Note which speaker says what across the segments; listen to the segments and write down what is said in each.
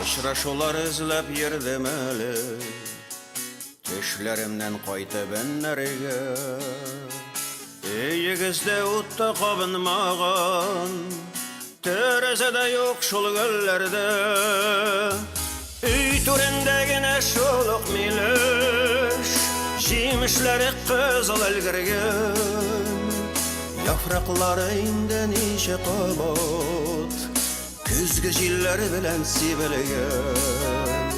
Speaker 1: Очрашулар эзләп йөрдем әле, төшләремнән кайтып әннәргә. Өегездә утта кабынмаган, тәрәзәдә юк шул гөлләрдә. Өй түрендә генә шул ук милеш, җимешләре кызыл өлгергән. Яфраклары инде ничә кабат, күзге җилләр белән сибелгән.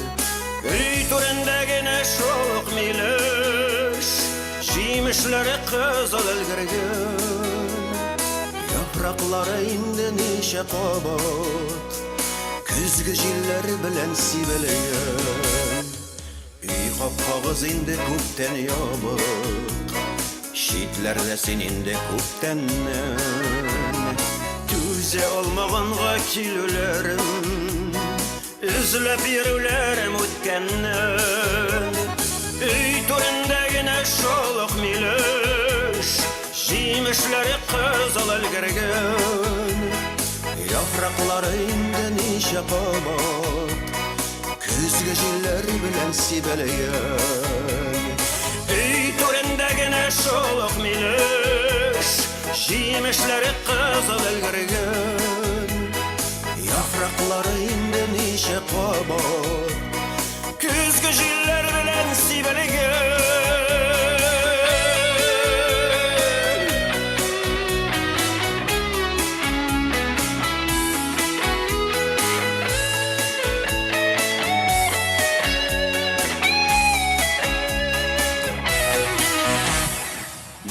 Speaker 1: Өй түрендә генә шул ук милеш, җимешләре кызыл өлгергән. Яфраклары инде ничә кабат, күзге җилләр белән сибелгән. Өй капкагыз инде күптән ябык, читләрдә син инде күптәннән. Түзә алмаганга килүләрем, эзләп йөрүләрем үткәннән. Өй түрендә генә шул ук милеш, җимешләре кызыл өлгергән. Яфраклары инде ничә кабат, күзге җилләр белән сибелгән. Өй түрендә генә шул ук милеш, җимешләре кызыл өлгергән. Яфраклары инде ничә кабат, күзге җилләр белән сибелгән.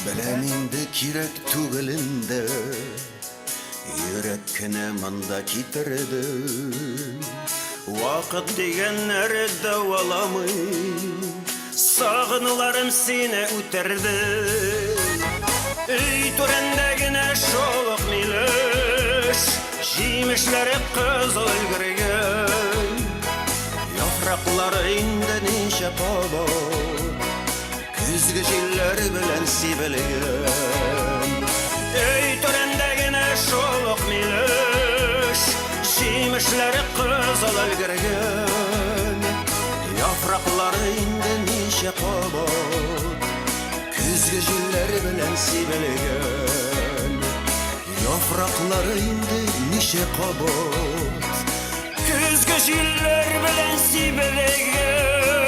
Speaker 1: Беләм инде кирәк түгелендә, йөрәк кенә монда китерде. Вакыт дигәннәр дәваламый, сагынуларым сине үтерде. Өй түрендә генә шул ук милеш, җимешләре кызыл өлгергән. Яфраклары инде ничә кабат, күзге җилләр белән сибелгән. Өй түрендә генә шул ук милеш, җимешләре кызыл өлгергән. Яфраклары инде ничә кабат, күзге җилләр белән сибелгән. Яфраклары инде ничә кабат, күзге җилләр белән сибелгән.